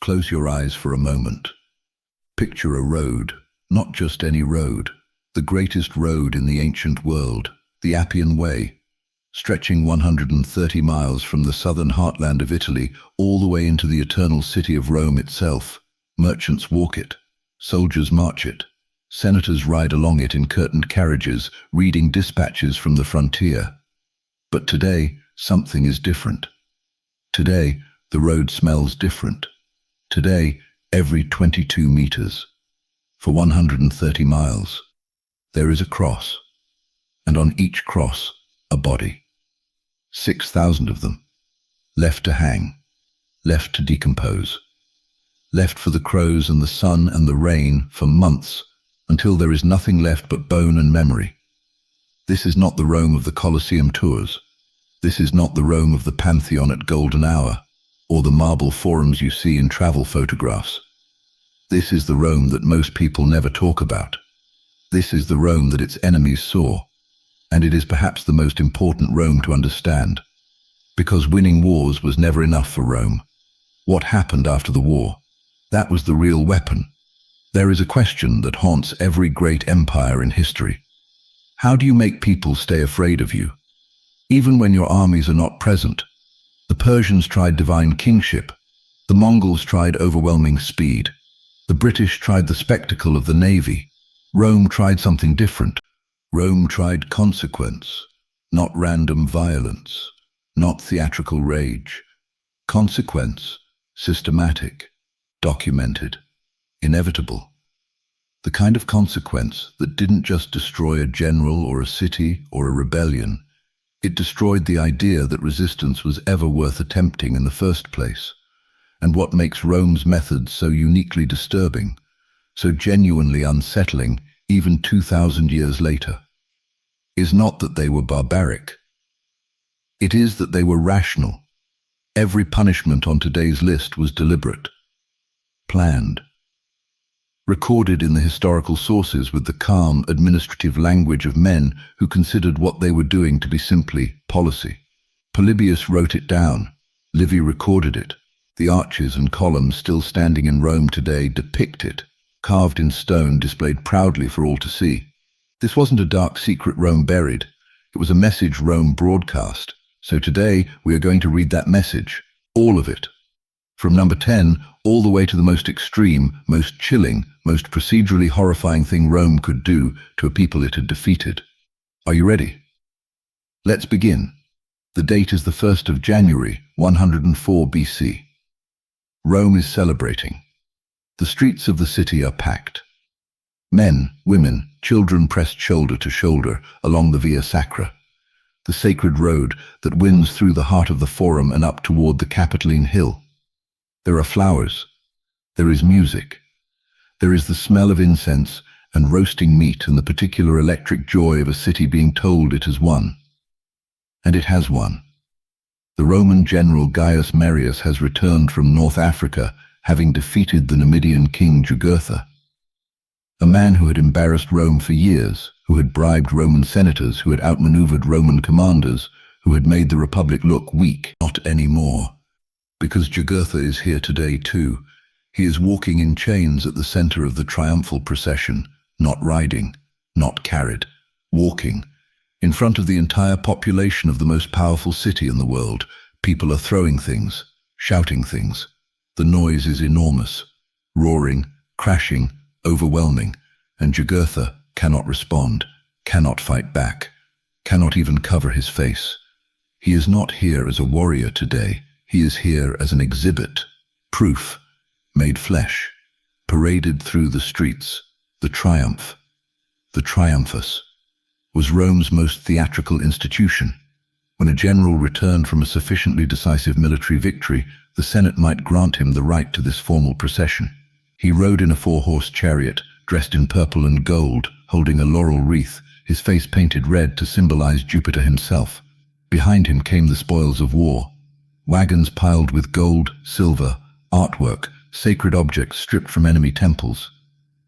Close your eyes for a moment. Picture a road, not just any road, the greatest road in the ancient world, the Appian Way, stretching 130 miles from the southern heartland of Italy all the way into the eternal city of Rome itself. Merchants walk it, soldiers march it, senators ride along it in curtained carriages, reading dispatches from the frontier. But today, something is different. Today, the road smells different. Today, every 22 meters, for 130 miles, there is a cross, and on each cross, a body. 6,000 of them, left to hang, left to decompose, left for the crows and the sun and the rain for months, until there is nothing left but bone and memory. This is not the Rome of the Colosseum tours. This is not the Rome of the Pantheon at golden hour, or the marble forums you see in travel photographs. This is the Rome that most people never talk about. This is the Rome that its enemies saw, and it is perhaps the most important Rome to understand, because winning wars was never enough for Rome. What happened after the war? That was the real weapon. There is a question that haunts every great empire in history. How do you make people stay afraid of you? Even when your armies are not present. The Persians tried divine kingship. The Mongols tried overwhelming speed. The British tried the spectacle of the navy. Rome tried something different. Rome tried consequence, not random violence, not theatrical rage. Consequence, systematic, documented, inevitable. The kind of consequence that didn't just destroy a general or a city or a rebellion. It destroyed the idea that resistance was ever worth attempting in the first place. And what makes Rome's methods so uniquely disturbing, so genuinely unsettling, even 2,000 years later, is not that they were barbaric. It is that they were rational. Every punishment on today's list was deliberate, planned, recorded in the historical sources with the calm, administrative language of men who considered what they were doing to be simply policy. Polybius wrote it down. Livy recorded it. The arches and columns still standing in Rome today depict it, carved in stone, displayed proudly for all to see. This wasn't a dark secret Rome buried. It was a message Rome broadcast. So today we are going to read that message, all of it. From number 10 all the way to the most extreme, most chilling, most procedurally horrifying thing Rome could do to a people it had defeated. Are you ready? Let's begin. The date is the 1st of January, 104 BC. Rome is celebrating. The streets of the city are packed. Men, women, children pressed shoulder to shoulder along the Via Sacra, the sacred road that winds through the heart of the Forum and up toward the Capitoline Hill. There are flowers. There is music. There is the smell of incense and roasting meat and the particular electric joy of a city being told it has won. And it has won. The Roman general Gaius Marius has returned from North Africa, having defeated the Numidian king Jugurtha, a man who had embarrassed Rome for years, who had bribed Roman senators, who had outmaneuvered Roman commanders, who had made the Republic look weak. Not anymore. Because Jugurtha is here today too. He is walking in chains at the center of the triumphal procession, not riding, not carried, walking. In front of the entire population of the most powerful city in the world, people are throwing things, shouting things. The noise is enormous, roaring, crashing, overwhelming, and Jugurtha cannot respond, cannot fight back, cannot even cover his face. He is not here as a warrior today. He is here as an exhibit, proof, made flesh, paraded through the streets. The triumph, the triumphus, was Rome's most theatrical institution. When a general returned from a sufficiently decisive military victory, the Senate might grant him the right to this formal procession. He rode in a 4-horse chariot, dressed in purple and gold, holding a laurel wreath, his face painted red to symbolize Jupiter himself. Behind him came the spoils of war. Wagons piled with gold, silver, artwork, sacred objects stripped from enemy temples.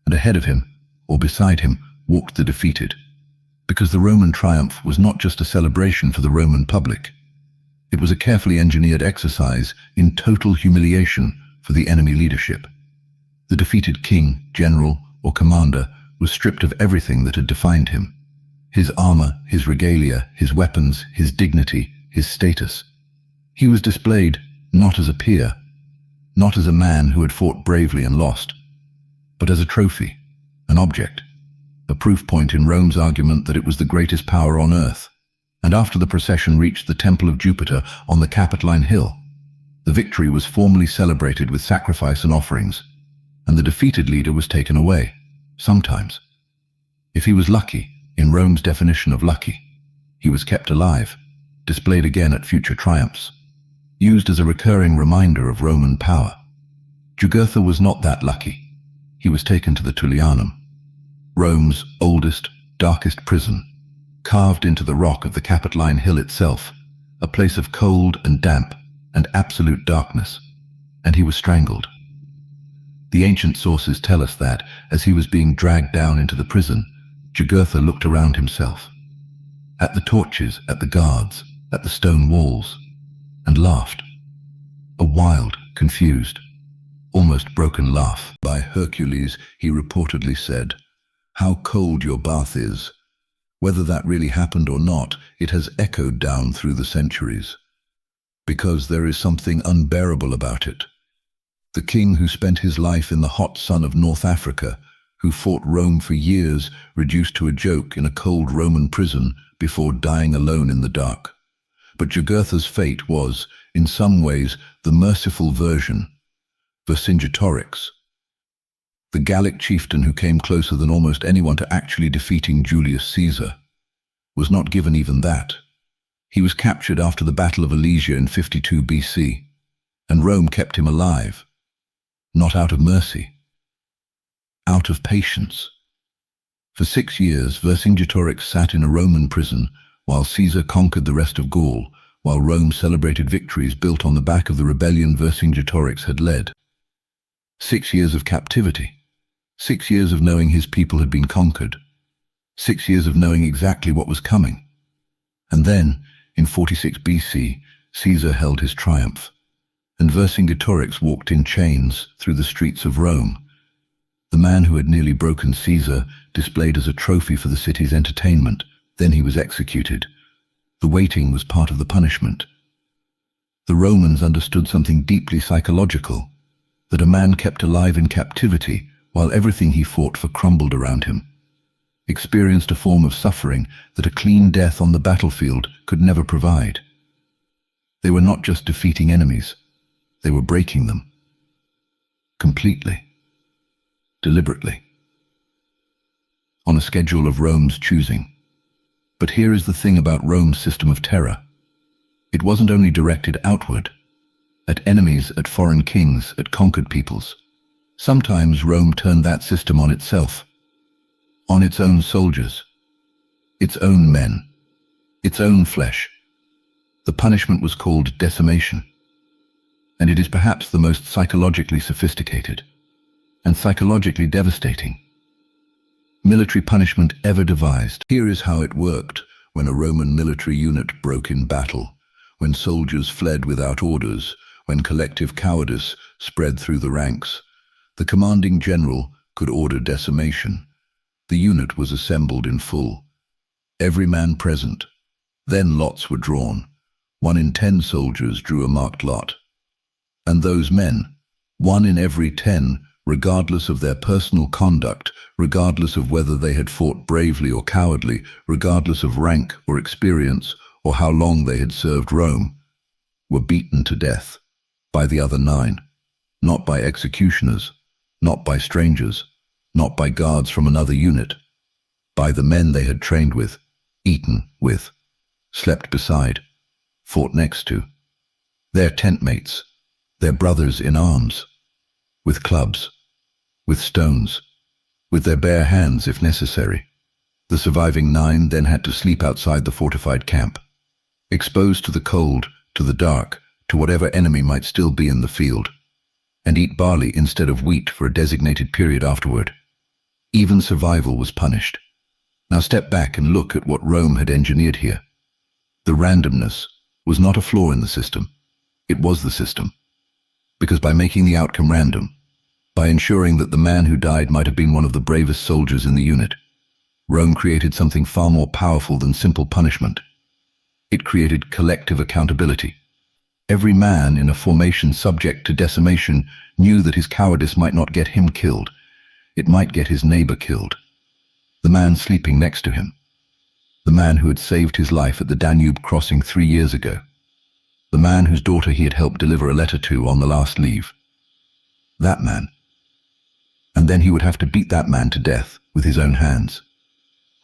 And ahead of him, or beside him, walked the defeated. Because the Roman triumph was not just a celebration for the Roman public. It was a carefully engineered exercise in total humiliation for the enemy leadership. The defeated king, general, or commander was stripped of everything that had defined him. His armor, his regalia, his weapons, his dignity, his status. He was displayed not as a peer, not as a man who had fought bravely and lost, but as a trophy, an object, a proof point in Rome's argument that it was the greatest power on earth. And after the procession reached the Temple of Jupiter on the Capitoline Hill, the victory was formally celebrated with sacrifice and offerings, and the defeated leader was taken away, sometimes. If he was lucky, in Rome's definition of lucky, he was kept alive, displayed again at future triumphs, used as a recurring reminder of Roman power. Jugurtha was not that lucky. He was taken to the Tullianum, Rome's oldest, darkest prison, carved into the rock of the Capitoline Hill itself, a place of cold and damp and absolute darkness, and he was strangled. The ancient sources tell us that, as he was being dragged down into the prison, Jugurtha looked around himself, at the torches, at the guards, at the stone walls, and laughed. A wild, confused, almost broken laugh. By Hercules, he reportedly said, "How cold your bath is." Whether that really happened or not, it has echoed down through the centuries. Because there is something unbearable about it. The king who spent his life in the hot sun of North Africa, who fought Rome for years, reduced to a joke in a cold Roman prison before dying alone in the dark. But Jugurtha's fate was, in some ways, the merciful version. Vercingetorix, the Gallic chieftain who came closer than almost anyone to actually defeating Julius Caesar, was not given even that. He was captured after the Battle of Alesia in 52 BC, and Rome kept him alive, not out of mercy, out of patience. For 6 years, Vercingetorix sat in a Roman prison while Caesar conquered the rest of Gaul, while Rome celebrated victories built on the back of the rebellion Vercingetorix had led. 6 years of captivity. 6 years of knowing his people had been conquered. 6 years of knowing exactly what was coming. And then, in 46 BC, Caesar held his triumph, and Vercingetorix walked in chains through the streets of Rome. The man who had nearly broken Caesar, displayed as a trophy for the city's entertainment. Then he was executed. The waiting was part of the punishment. The Romans understood something deeply psychological, that a man kept alive in captivity while everything he fought for crumbled around him, experienced a form of suffering that a clean death on the battlefield could never provide. They were not just defeating enemies, they were breaking them. Completely. Deliberately. On a schedule of Rome's choosing. But here is the thing about Rome's system of terror. It wasn't only directed outward, at enemies, at foreign kings, at conquered peoples. Sometimes Rome turned that system on itself, on its own soldiers, its own men, its own flesh. The punishment was called decimation, and it is perhaps the most psychologically sophisticated and psychologically devastating military punishment ever devised. Here is how it worked when a Roman military unit broke in battle, when soldiers fled without orders, when collective cowardice spread through the ranks. The commanding general could order decimation. The unit was assembled in full, every man present. Then lots were drawn. 1 in 10 soldiers drew a marked lot. And those men, 1 in every 10, regardless of their personal conduct, regardless of whether they had fought bravely or cowardly, regardless of rank or experience or how long they had served Rome, were beaten to death by the other 9, not by executioners, not by strangers, not by guards from another unit, by the men they had trained with, eaten with, slept beside, fought next to, their tent mates, their brothers in arms, with clubs, with stones, with their bare hands if necessary. The surviving 9 then had to sleep outside the fortified camp, exposed to the cold, to the dark, to whatever enemy might still be in the field, and eat barley instead of wheat for a designated period afterward. Even survival was punished. Now step back and look at what Rome had engineered here. The randomness was not a flaw in the system. It was the system. Because by making the outcome random, by ensuring that the man who died might have been one of the bravest soldiers in the unit, Rome created something far more powerful than simple punishment. It created collective accountability. Every man in a formation subject to decimation knew that his cowardice might not get him killed. It might get his neighbor killed. The man sleeping next to him. The man who had saved his life at the Danube crossing 3 years ago. The man whose daughter he had helped deliver a letter to on the last leave. That man. And then he would have to beat that man to death with his own hands.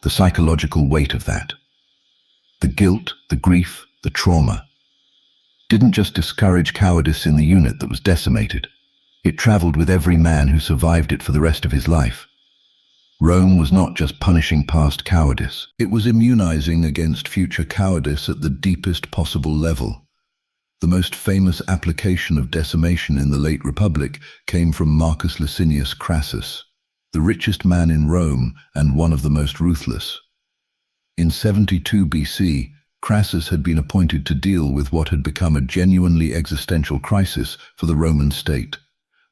The psychological weight of that. The guilt, the grief, the trauma didn't just discourage cowardice in the unit that was decimated. It traveled with every man who survived it for the rest of his life. Rome was not just punishing past cowardice. It was immunizing against future cowardice at the deepest possible level. The most famous application of decimation in the late Republic came from Marcus Licinius Crassus, the richest man in Rome and one of the most ruthless. In 72 BC, Crassus had been appointed to deal with what had become a genuinely existential crisis for the Roman state,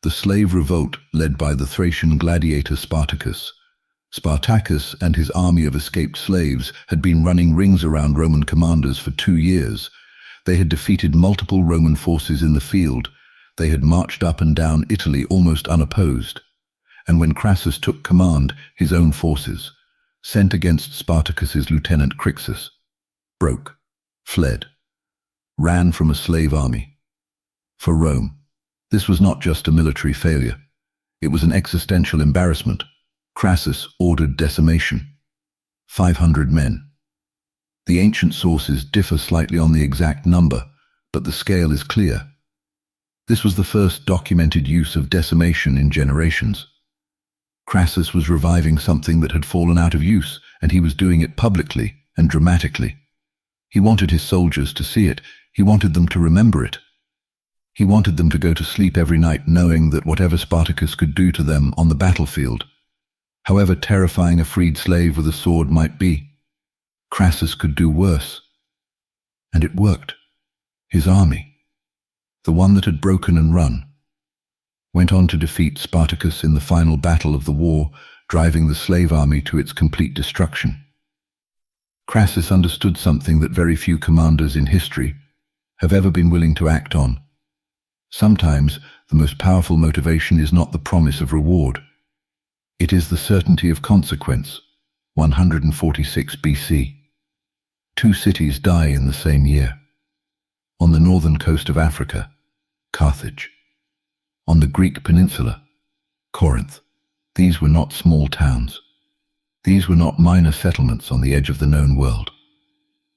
the slave revolt led by the Thracian gladiator Spartacus. Spartacus and his army of escaped slaves had been running rings around Roman commanders for 2 years. They had defeated multiple Roman forces in the field. They had marched up and down Italy almost unopposed. And when Crassus took command, his own forces, sent against Spartacus's lieutenant Crixus, broke, fled, ran from a slave army. For Rome, this was not just a military failure. It was an existential embarrassment. Crassus ordered decimation. 500 men. The ancient sources differ slightly on the exact number, but the scale is clear. This was the first documented use of decimation in generations. Crassus was reviving something that had fallen out of use, and he was doing it publicly and dramatically. He wanted his soldiers to see it. He wanted them to remember it. He wanted them to go to sleep every night knowing that whatever Spartacus could do to them on the battlefield, however terrifying a freed slave with a sword might be, Crassus could do worse. And it worked. His army, the one that had broken and run, went on to defeat Spartacus in the final battle of the war, driving the slave army to its complete destruction. Crassus understood something that very few commanders in history have ever been willing to act on. Sometimes the most powerful motivation is not the promise of reward. It is the certainty of consequence. 146 BC. 2 cities die in the same year. On the northern coast of Africa, Carthage. On the Greek peninsula, Corinth. These were not small towns. These were not minor settlements on the edge of the known world.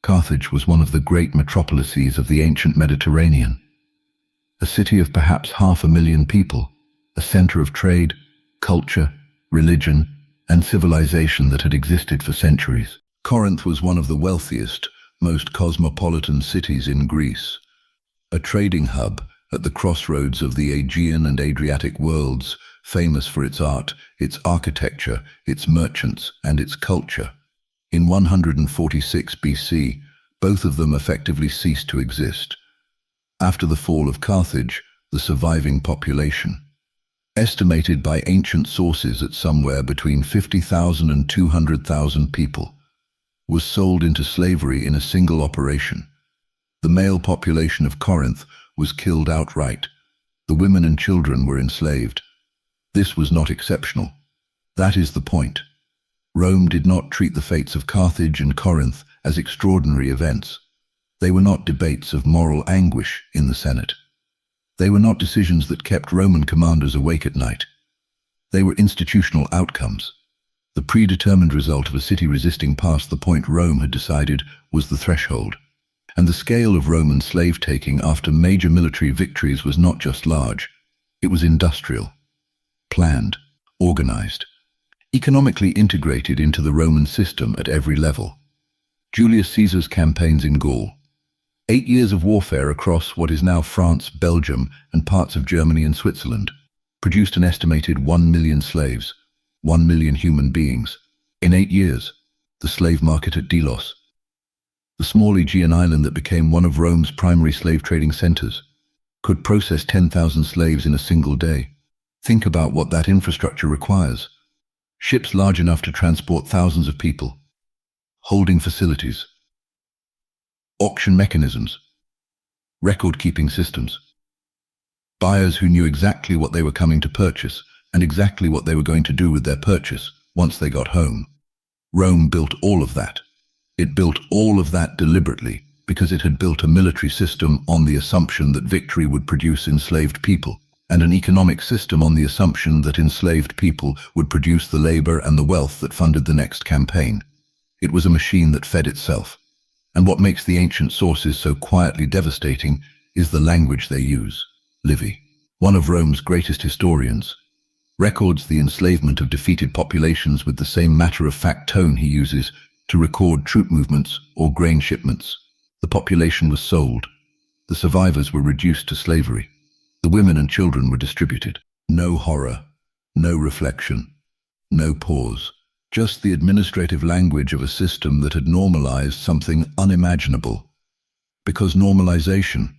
Carthage was one of the great metropolises of the ancient Mediterranean. A city of perhaps 500,000 people, a center of trade, culture, religion, and civilization that had existed for centuries. Corinth was one of the wealthiest, most cosmopolitan cities in Greece, a trading hub at the crossroads of the Aegean and Adriatic worlds, famous for its art, its architecture, its merchants, and its culture. In 146 BC, both of them effectively ceased to exist. After the fall of Carthage, the surviving population, estimated by ancient sources at somewhere between 50,000 and 200,000 people, was sold into slavery in a single operation. The male population of Corinth was killed outright. The women and children were enslaved. This was not exceptional. That is the point. Rome did not treat the fates of Carthage and Corinth as extraordinary events. They were not debates of moral anguish in the Senate. They were not decisions that kept Roman commanders awake at night. They were institutional outcomes. The predetermined result of a city resisting past the point Rome had decided was the threshold. And the scale of Roman slave-taking after major military victories was not just large. It was industrial, planned, organized, economically integrated into the Roman system at every level. Julius Caesar's campaigns in Gaul, 8 years of warfare across what is now France, Belgium, and parts of Germany and Switzerland, produced an estimated 1 million slaves, 1 million human beings. In 8 years, the slave market at Delos, the small Aegean island that became one of Rome's primary slave trading centers, could process 10,000 slaves in a single day. Think about what that infrastructure requires. Ships large enough to transport thousands of people, holding facilities, auction mechanisms, record-keeping systems, buyers who knew exactly what they were coming to purchase and exactly what they were going to do with their purchase once they got home. Rome built all of that. It built all of that deliberately because it had built a military system on the assumption that victory would produce enslaved people, and an economic system on the assumption that enslaved people would produce the labor and the wealth that funded the next campaign. It was a machine that fed itself. And what makes the ancient sources so quietly devastating is the language they use. Livy, one of Rome's greatest historians, records the enslavement of defeated populations with the same matter-of-fact tone he uses to record troop movements or grain shipments. The population was sold. The survivors were reduced to slavery. The women and children were distributed. No horror, no reflection, no pause. Just the administrative language of a system that had normalized something unimaginable. Because normalization,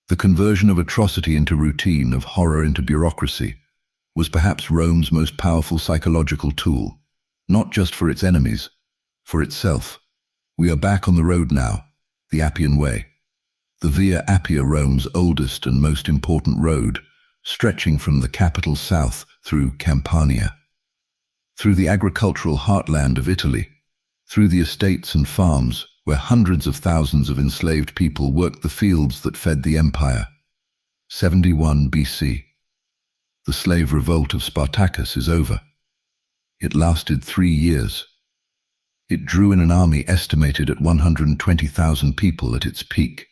the conversion of atrocity into routine, of horror into bureaucracy, was perhaps Rome's most powerful psychological tool, not just for its enemies, for itself. We are back on the road now, the Appian Way. The Via Appia, Rome's oldest and most important road, stretching from the capital south through Campania, through the agricultural heartland of Italy, through the estates and farms where hundreds of thousands of enslaved people worked the fields that fed the empire. 71 BC. The slave revolt of Spartacus is over. It lasted 3 years. It drew in an army estimated at 120,000 people at its peak.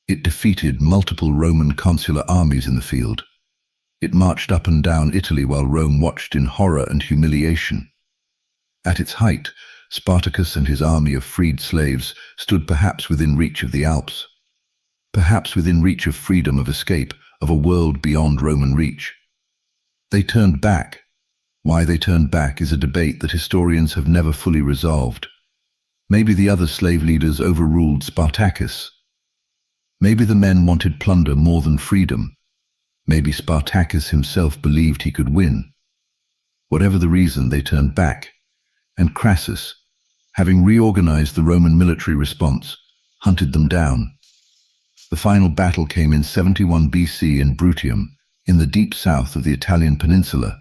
It defeated multiple Roman consular armies in the field. It marched up and down Italy while Rome watched in horror and humiliation. At its height, Spartacus and his army of freed slaves stood perhaps within reach of the Alps, perhaps within reach of freedom, of escape, of a world beyond Roman reach. They turned back. Why they turned back is a debate that historians have never fully resolved. Maybe the other slave leaders overruled Spartacus. Maybe the men wanted plunder more than freedom. Maybe Spartacus himself believed he could win. Whatever the reason, they turned back, and Crassus, having reorganized the Roman military response, hunted them down. The final battle came in 71 BC in Bruttium, in the deep south of the Italian peninsula.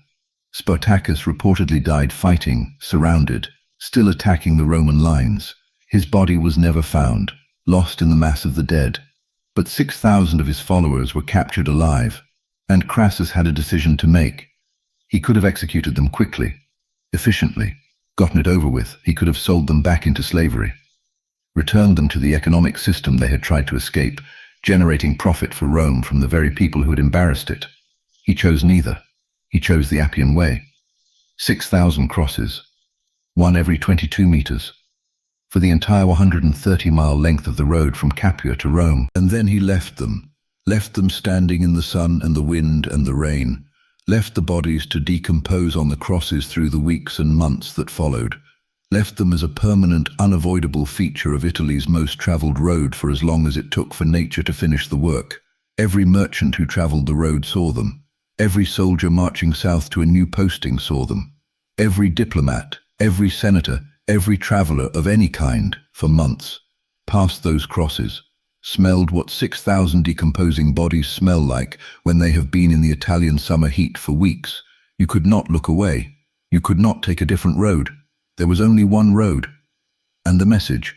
Spartacus reportedly died fighting, surrounded, still attacking the Roman lines. His body was never found, lost in the mass of the dead. But 6,000 of his followers were captured alive, and Crassus had a decision to make. He could have executed them quickly, efficiently, gotten it over with. He could have sold them back into slavery, returned them to the economic system they had tried to escape, generating profit for Rome from the very people who had embarrassed it. He chose neither. He chose the Appian Way. 6,000 crosses, one every 22 meters, for the entire 130-mile length of the road from Capua to Rome. And then he left them standing in the sun and the wind and the rain, left the bodies to decompose on the crosses through the weeks and months that followed, left them as a permanent, unavoidable feature of Italy's most traveled road for as long as it took for nature to finish the work. Every merchant who traveled the road saw them. Every soldier marching south to a new posting saw them. Every diplomat, every senator, every traveler of any kind, for months, passed those crosses, smelled what 6,000 decomposing bodies smell like when they have been in the Italian summer heat for weeks. You could not look away. You could not take a different road. There was only one road. And the message,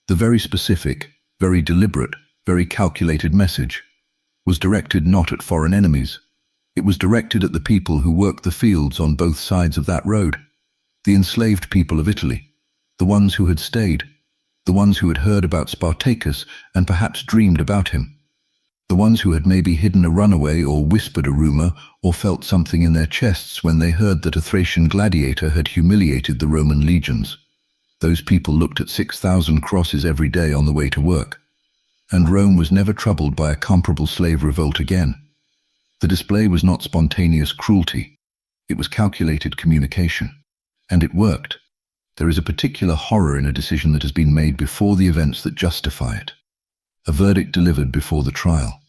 the very specific, very deliberate, very calculated message, was directed not at foreign enemies. It was directed at the people who worked the fields on both sides of that road, the enslaved people of Italy, the ones who had stayed, the ones who had heard about Spartacus and perhaps dreamed about him, the ones who had maybe hidden a runaway or whispered a rumor or felt something in their chests when they heard that a Thracian gladiator had humiliated the Roman legions. Those people looked at 6,000 crosses every day on the way to work, and Rome was never troubled by a comparable slave revolt again. The display was not spontaneous cruelty. It was calculated communication. And it worked. There is a particular horror in a decision that has been made before the events that justify it. A verdict delivered before the trial.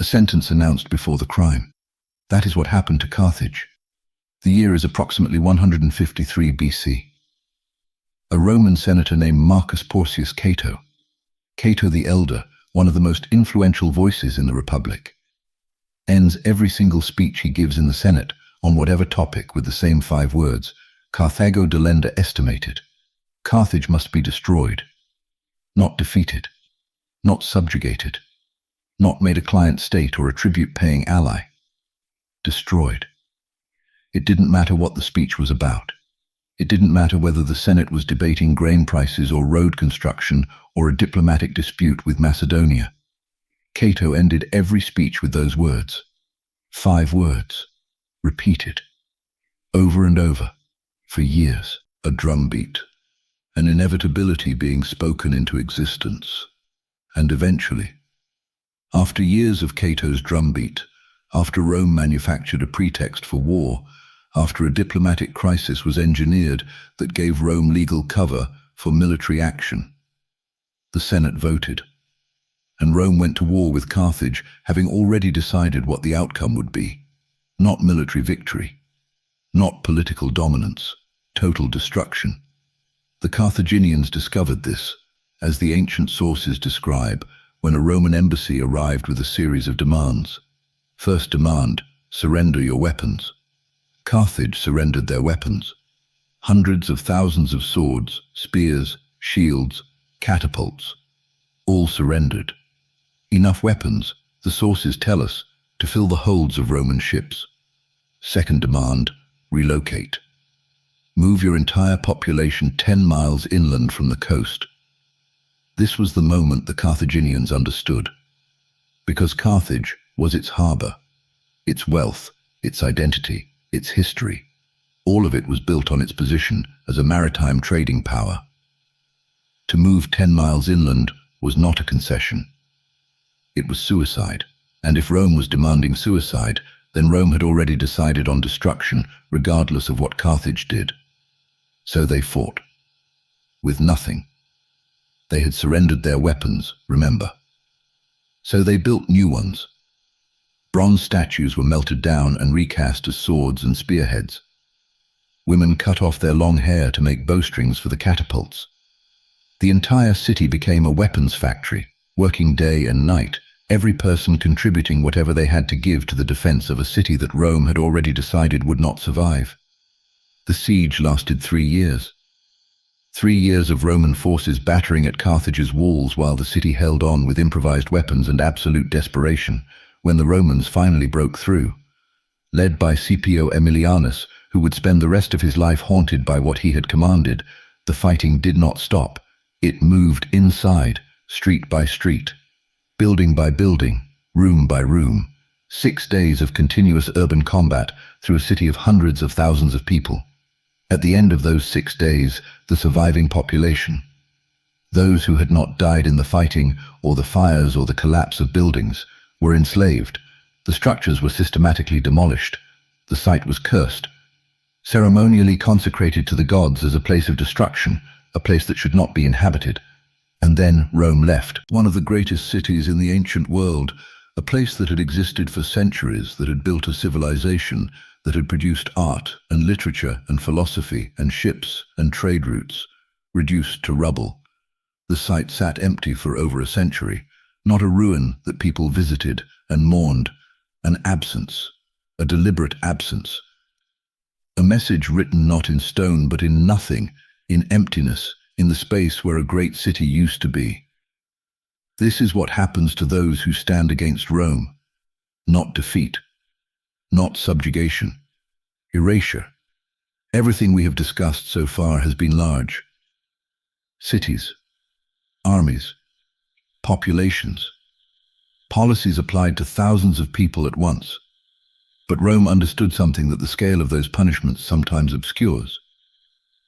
a sentence announced before the crime. That is what happened to Carthage. The year is approximately 153 BC. A Roman senator named Marcus Porcius Cato, Cato the Elder, one of the most influential voices in the Republic, ends every single speech he gives in the Senate on whatever topic with the same 5 words: Carthago delenda estimated. Carthage must be destroyed, not defeated, not subjugated, not made a client state or a tribute-paying ally. Destroyed. It didn't matter what the speech was about. It didn't matter whether the Senate was debating grain prices or road construction or a diplomatic dispute with Macedonia. Cato ended every speech with those words. 5 words, repeated, over and over, for years. A drumbeat, an inevitability being spoken into existence. And eventually, after years of Cato's drumbeat, after Rome manufactured a pretext for war, after a diplomatic crisis was engineered that gave Rome legal cover for military action, the Senate voted, and Rome went to war with Carthage, having already decided what the outcome would be. Not military victory, not political dominance, total destruction. The Carthaginians discovered this, as the ancient sources describe, when a Roman embassy arrived with a series of demands. First demand, surrender your weapons. Carthage surrendered their weapons. Hundreds of thousands of swords, spears, shields, catapults, all surrendered. Enough weapons, the sources tell us, to fill the holds of Roman ships. Second demand, relocate. Move your entire population 10 miles inland from the coast. This was the moment the Carthaginians understood. Because Carthage was its harbor, its wealth, its identity, its history. All of it was built on its position as a maritime trading power. To move 10 miles inland was not a concession. It was suicide. And if Rome was demanding suicide, then Rome had already decided on destruction, regardless of what Carthage did. So they fought. With nothing. They had surrendered their weapons, remember. So they built new ones. Bronze statues were melted down and recast as swords and spearheads. Women cut off their long hair to make bowstrings for the catapults. The entire city became a weapons factory, working day and night, every person contributing whatever they had to give to the defense of a city that Rome had already decided would not survive. The siege lasted 3 years. 3 years of Roman forces battering at Carthage's walls while the city held on with improvised weapons and absolute desperation, when the Romans finally broke through. Led by Scipio Aemilianus, who would spend the rest of his life haunted by what he had commanded, the fighting did not stop. It moved inside, street by street, building by building, room by room. 6 days of continuous urban combat through a city of hundreds of thousands of people. At the end of those 6 days, the surviving population, those who had not died in the fighting or the fires or the collapse of buildings, were enslaved. The structures were systematically demolished. The site was cursed, ceremonially consecrated to the gods as a place of destruction, a place that should not be inhabited. And then Rome left, one of the greatest cities in the ancient world, a place that had existed for centuries, that had built a civilization, that had produced art and literature and philosophy and ships and trade routes, reduced to rubble. The site sat empty for over a century, not a ruin that people visited and mourned, an absence, a deliberate absence. A message written not in stone but in nothing, in emptiness, in the space where a great city used to be. This is what happens to those who stand against Rome. Not defeat, not subjugation, erasure. Everything we have discussed so far has been large. Cities, armies, populations, policies applied to thousands of people at once. But Rome understood something that the scale of those punishments sometimes obscures.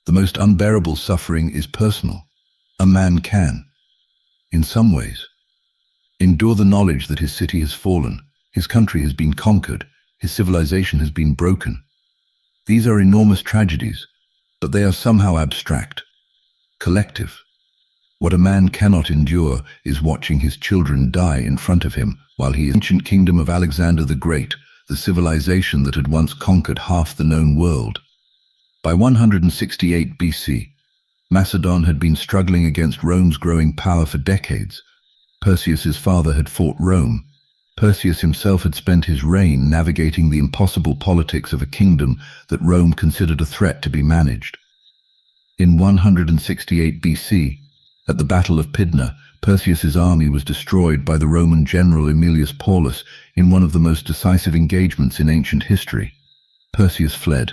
The most unbearable suffering is personal. A man can, in some ways, endure the knowledge that his city has fallen, his country has been conquered, his civilization has been broken. These are enormous tragedies, but they are somehow abstract, collective. What a man cannot endure is watching his children die in front of him while he is in the ancient kingdom of Alexander the Great, the civilization that had once conquered half the known world. By 168 BC, Macedon had been struggling against Rome's growing power for decades. Perseus's father had fought Rome. Perseus himself had spent his reign navigating the impossible politics of a kingdom that Rome considered a threat to be managed. In 168 BC, at the Battle of Pydna, Perseus's army was destroyed by the Roman general Aemilius Paulus in one of the most decisive engagements in ancient history. Perseus fled,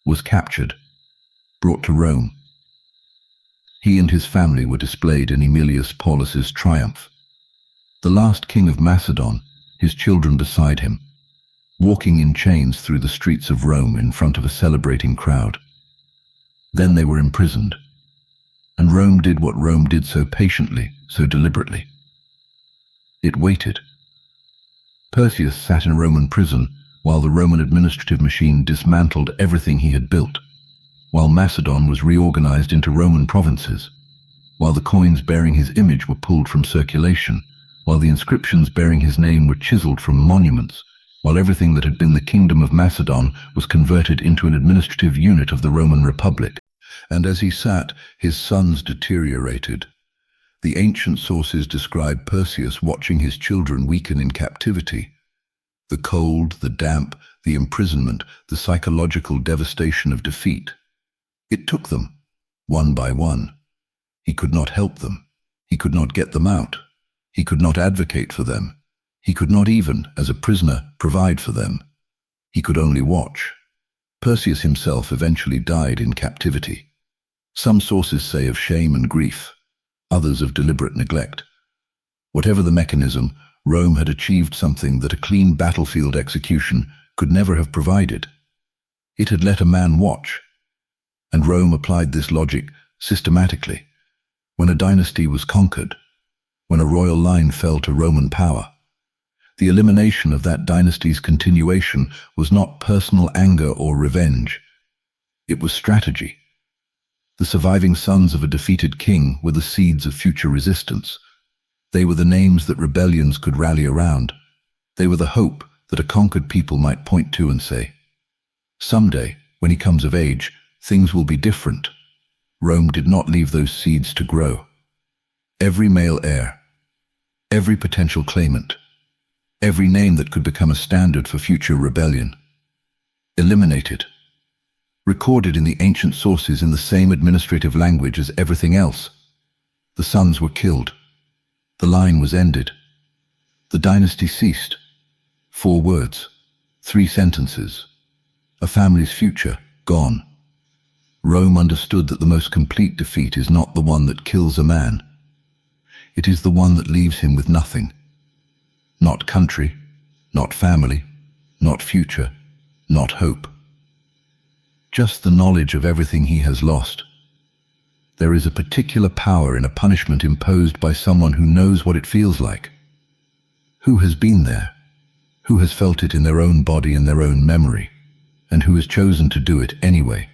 was captured, brought to Rome. He and his family were displayed in Aemilius Paulus's triumph. The last king of Macedon, his children beside him, walking in chains through the streets of Rome in front of a celebrating crowd. Then they were imprisoned, and Rome did what Rome did so patiently, so deliberately. It waited. Perseus sat in a Roman prison while the Roman administrative machine dismantled everything he had built, while Macedon was reorganized into Roman provinces, while the coins bearing his image were pulled from circulation, while the inscriptions bearing his name were chiseled from monuments, while everything that had been the kingdom of Macedon was converted into an administrative unit of the Roman Republic. And as he sat, his sons deteriorated. The ancient sources describe Perseus watching his children weaken in captivity. The cold, the damp, the imprisonment, the psychological devastation of defeat. It took them, one by one. He could not help them. He could not get them out. He could not advocate for them. He could not even, as a prisoner, provide for them. He could only watch. Perseus himself eventually died in captivity. Some sources say of shame and grief, others of deliberate neglect. Whatever the mechanism, Rome had achieved something that a clean battlefield execution could never have provided. It had let a man watch, and Rome applied this logic systematically. When a dynasty was conquered, when a royal line fell to Roman power, the elimination of that dynasty's continuation was not personal anger or revenge. It was strategy. The surviving sons of a defeated king were the seeds of future resistance. They were the names that rebellions could rally around. They were the hope that a conquered people might point to and say, "Someday, when he comes of age, things will be different." Rome did not leave those seeds to grow. Every male heir, every potential claimant, every name that could become a standard for future rebellion, eliminated, recorded in the ancient sources in the same administrative language as everything else. The sons were killed. The line was ended. The dynasty ceased. 4 words, 3 sentences. A family's future gone. Rome understood that the most complete defeat is not the one that kills a man. It is the one that leaves him with nothing. Not country, not family, not future, not hope. Just the knowledge of everything he has lost. There is a particular power in a punishment imposed by someone who knows what it feels like. Who has been there? Who has felt it in their own body and their own memory, and who has chosen to do it anyway?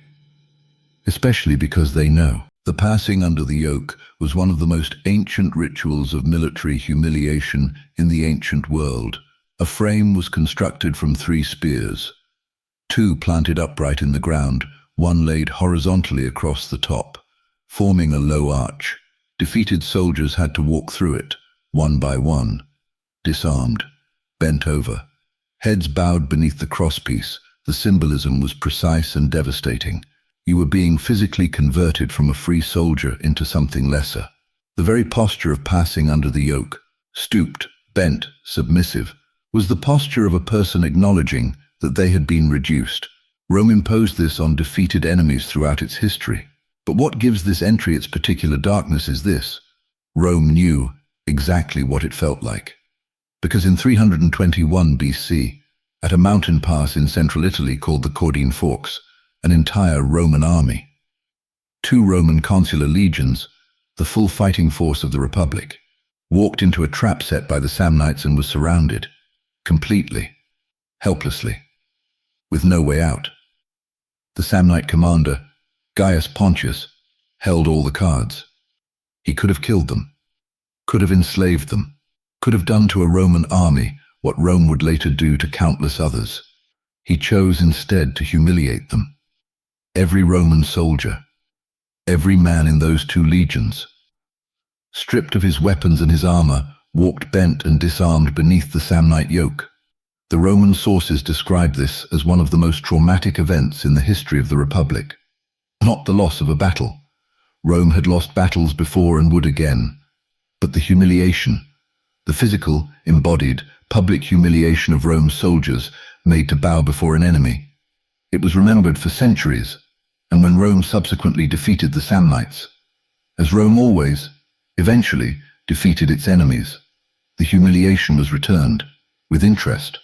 Especially because they know. The passing under the yoke was one of the most ancient rituals of military humiliation in the ancient world. A frame was constructed from 3 spears, 2 planted upright in the ground, 1 laid horizontally across the top, forming a low arch. Defeated soldiers had to walk through it, one by one, disarmed, bent over, heads bowed beneath the crosspiece. The symbolism was precise and devastating. You were being physically converted from a free soldier into something lesser. The very posture of passing under the yoke, stooped, bent, submissive, was the posture of a person acknowledging that they had been reduced. Rome imposed this on defeated enemies throughout its history. But what gives this entry its particular darkness is this: Rome knew exactly what it felt like. Because in 321 BC, at a mountain pass in central Italy called the Caudine Forks, an entire Roman army, 2 Roman consular legions, the full fighting force of the Republic, walked into a trap set by the Samnites and was surrounded, completely, helplessly, with no way out. The Samnite commander, Gaius Pontius, held all the cards. He could have killed them, could have enslaved them, could have done to a Roman army what Rome would later do to countless others. He chose instead to humiliate them. Every Roman soldier, every man in those 2 legions, stripped of his weapons and his armor, walked bent and disarmed beneath the Samnite yoke. The Roman sources describe this as one of the most traumatic events in the history of the Republic. Not the loss of a battle. Rome had lost battles before and would again. But the humiliation, the physical, embodied, public humiliation of Rome's soldiers made to bow before an enemy. It was remembered for centuries, and when Rome subsequently defeated the Samnites, as Rome always, eventually, defeated its enemies, the humiliation was returned, with interest.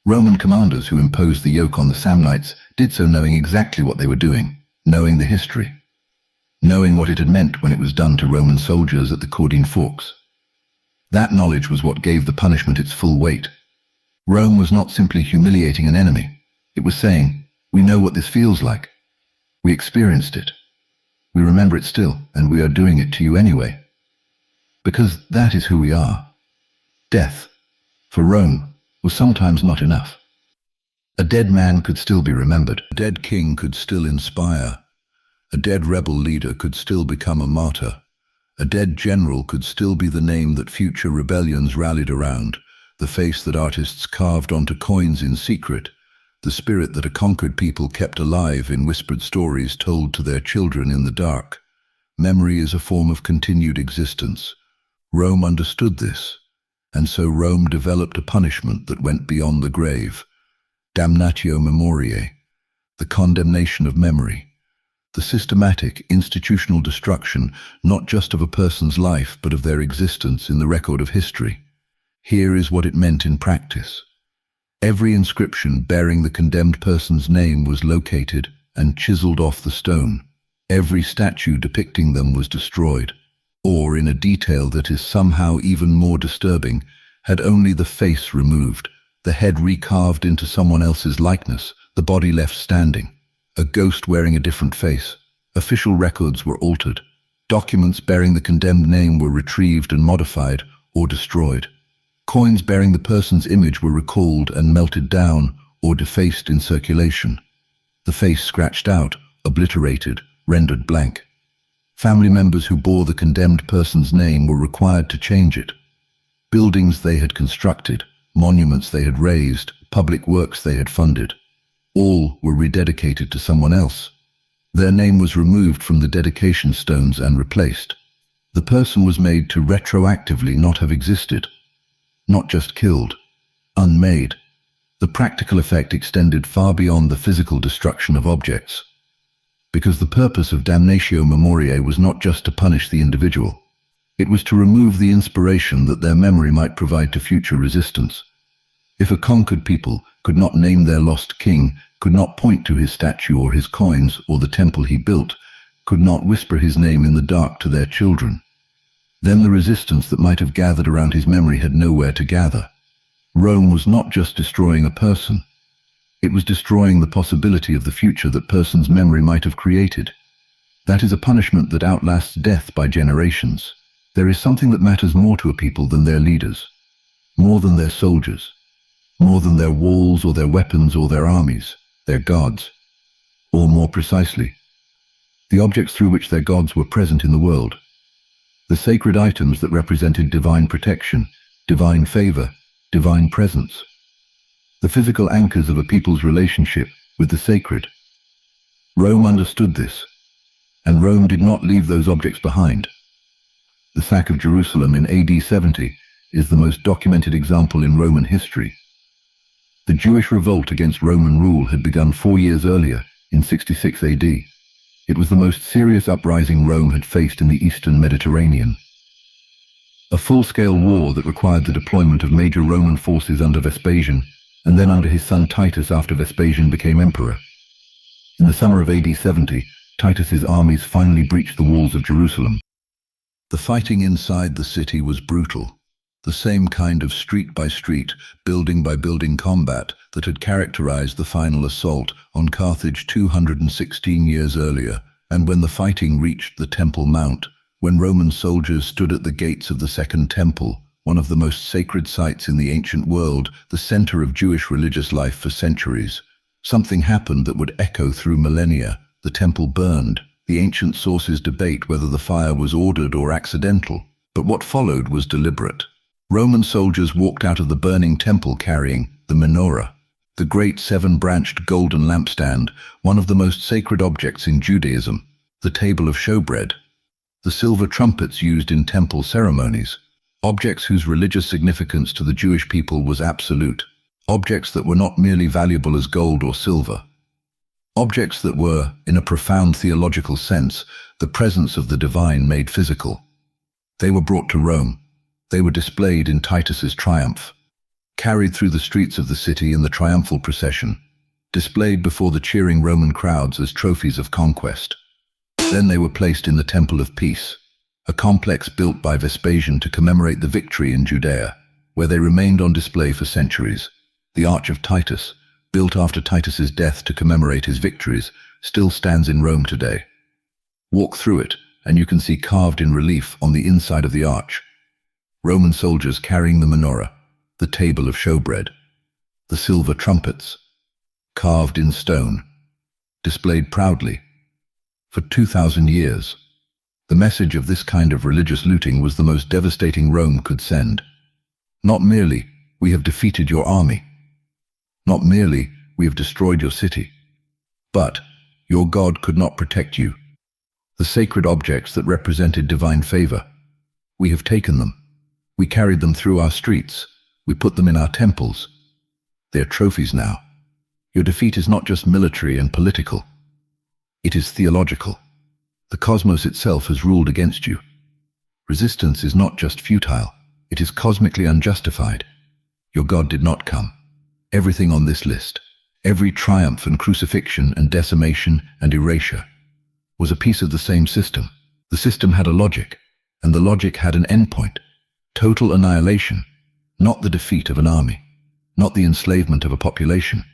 Roman commanders who imposed the yoke on the Samnites did so knowing exactly what they were doing, knowing the history, knowing what it had meant when it was done to Roman soldiers at the Caudine Forks. That knowledge was what gave the punishment its full weight. Rome was not simply humiliating an enemy. It was saying, we know what this feels like. We experienced it. We remember it still, and we are doing it to you anyway. Because that is who we are. Death, for Rome, was sometimes not enough. A dead man could still be remembered. A dead king could still inspire. A dead rebel leader could still become a martyr. A dead general could still be the name that future rebellions rallied around, the face that artists carved onto coins in secret, the spirit that a conquered people kept alive in whispered stories told to their children in the dark. Memory is a form of continued existence. Rome understood this, and so Rome developed a punishment that went beyond the grave. Damnatio memoriae, the condemnation of memory. The systematic, institutional destruction not just of a person's life but of their existence in the record of history. Here is what it meant in practice. Every inscription bearing the condemned person's name was located and chiseled off the stone. Every statue depicting them was destroyed, or in a detail that is somehow even more disturbing, had only the face removed, the head recarved into someone else's likeness, the body left standing, a ghost wearing a different face. Official records were altered. Documents bearing the condemned name were retrieved and modified or destroyed. Coins bearing the person's image were recalled and melted down or defaced in circulation. The face scratched out, obliterated, rendered blank. Family members who bore the condemned person's name were required to change it. Buildings they had constructed, monuments they had raised, public works they had funded, all were rededicated to someone else. Their name was removed from the dedication stones and replaced. The person was made to retroactively not have existed, not just killed, unmade. The practical effect extended far beyond the physical destruction of objects, because the purpose of damnatio memoriae was not just to punish the individual. It was to remove the inspiration that their memory might provide to future resistance. If a conquered people could not name their lost king, could not point to his statue or his coins or the temple he built, could not whisper his name in the dark to their children, then the resistance that might have gathered around his memory had nowhere to gather. Rome was not just destroying a person. It was destroying the possibility of the future that person's memory might have created. That is a punishment that outlasts death by generations. There is something that matters more to a people than their leaders, more than their soldiers, more than their walls or their weapons or their armies, their gods, or more precisely, the objects through which their gods were present in the world, the sacred items that represented divine protection, divine favor, divine presence, the physical anchors of a people's relationship with the sacred. Rome understood this, and Rome did not leave those objects behind. The sack of Jerusalem in AD 70 is the most documented example in Roman history. The Jewish revolt against Roman rule had begun 4 years earlier, in 66 AD. It was the most serious uprising Rome had faced in the eastern Mediterranean. A full-scale war that required the deployment of major Roman forces under Vespasian, and then under his son Titus after Vespasian became emperor. In the summer of AD 70, Titus's armies finally breached the walls of Jerusalem. The fighting inside the city was brutal, the same kind of street-by-street, building-by-building combat that had characterized the final assault on Carthage 216 years earlier, and when the fighting reached the Temple Mount, When Roman soldiers stood at the gates of the Second Temple, one of the most sacred sites in the ancient world, the center of Jewish religious life for centuries, something happened that would echo through millennia. The temple burned. The ancient sources debate whether the fire was ordered or accidental, but what followed was deliberate. Roman soldiers walked out of the burning temple carrying the menorah, the great seven-branched golden lampstand, one of the most sacred objects in Judaism, the table of showbread, the silver trumpets used in temple ceremonies, objects whose religious significance to the Jewish people was absolute, objects that were not merely valuable as gold or silver, objects that were, in a profound theological sense, the presence of the divine made physical. They were brought to Rome. They were displayed in Titus's triumph, carried through the streets of the city in the triumphal procession, displayed before the cheering Roman crowds as trophies of conquest. Then they were placed in the Temple of Peace, a complex built by Vespasian to commemorate the victory in Judea, where they remained on display for centuries. The Arch of Titus, built after Titus's death to commemorate his victories, still stands in Rome today. Walk through it, and you can see carved in relief on the inside of the arch, Roman soldiers carrying the menorah, the table of showbread, the silver trumpets, carved in stone, displayed proudly. For 2,000 years, the message of this kind of religious looting was the most devastating Rome could send. Not merely, "We have defeated your army," not merely, "We have destroyed your city," but, "Your God could not protect you." The sacred objects that represented divine favor, we have taken them. We carried them through our streets. We put them in our temples. They are trophies now. Your defeat is not just military and political. It is theological. The cosmos itself has ruled against you. Resistance is not just futile. It is cosmically unjustified. Your God did not come. Everything on this list, every triumph and crucifixion and decimation and erasure, was a piece of the same system. The system had a logic, and the logic had an endpoint. Total annihilation, not the defeat of an army, not the enslavement of a population,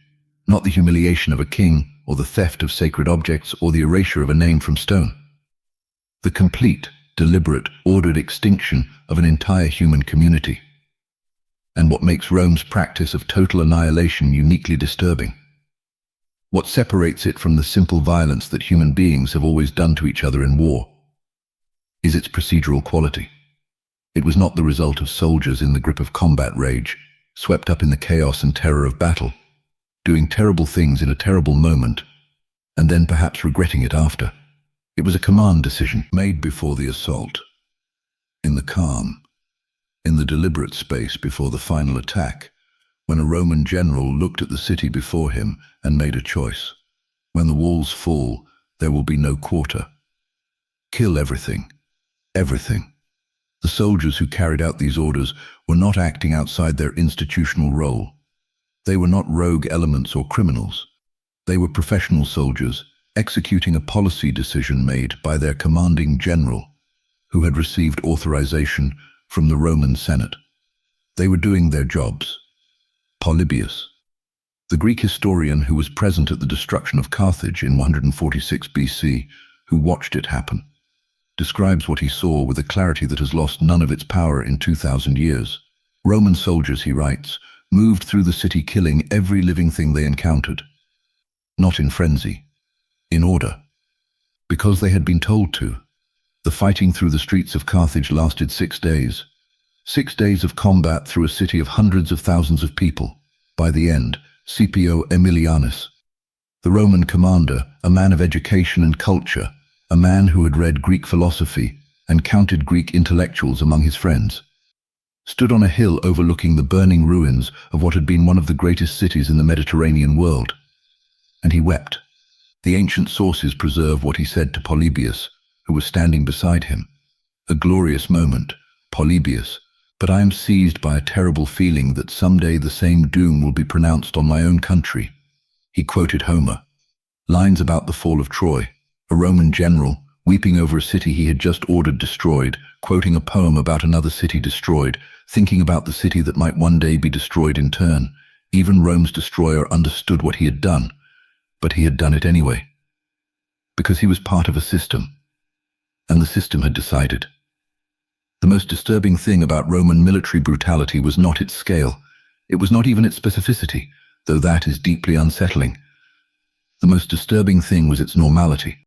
not the humiliation of a king or the theft of sacred objects or the erasure of a name from stone. The complete, deliberate, ordered extinction of an entire human community. And what makes Rome's practice of total annihilation uniquely disturbing? What separates it from the simple violence that human beings have always done to each other in war? Is its procedural quality. It was not the result of soldiers in the grip of combat rage, swept up in the chaos and terror of battle, doing terrible things in a terrible moment, and then perhaps regretting it after. It was a command decision made before the assault, in the calm, in the deliberate space before the final attack, when a Roman general looked at the city before him and made a choice. When the walls fall, there will be no quarter. Kill everything. Everything. The soldiers who carried out these orders were not acting outside their institutional role. They were not rogue elements or criminals. They were professional soldiers executing a policy decision made by their commanding general, who had received authorization from the Roman Senate. They were doing their jobs. Polybius, the Greek historian who was present at the destruction of Carthage in 146 BC, who watched it happen, describes what he saw with a clarity that has lost none of its power in 2,000 years. Roman soldiers, he writes, moved through the city killing every living thing they encountered. Not in frenzy, in order. Because they had been told to. The fighting through the streets of Carthage lasted 6 days. 6 days of combat through a city of hundreds of thousands of people. By the end, Scipio Aemilianus, the Roman commander, a man of education and culture, a man who had read Greek philosophy and counted Greek intellectuals among his friends, stood on a hill overlooking the burning ruins of what had been one of the greatest cities in the Mediterranean world. And he wept. The ancient sources preserve what he said to Polybius, who was standing beside him. A glorious moment, Polybius, but I am seized by a terrible feeling that someday the same doom will be pronounced on my own country. He quoted Homer, lines about the fall of Troy, a Roman general weeping over a city he had just ordered destroyed, quoting a poem about another city destroyed, thinking about the city that might one day be destroyed in turn. Even Rome's destroyer understood what he had done, but he had done it anyway, because he was part of a system. and the system had decided. The most disturbing thing about Roman military brutality was not its scale. It was not even its specificity, though that is deeply unsettling. The most disturbing thing was its normality.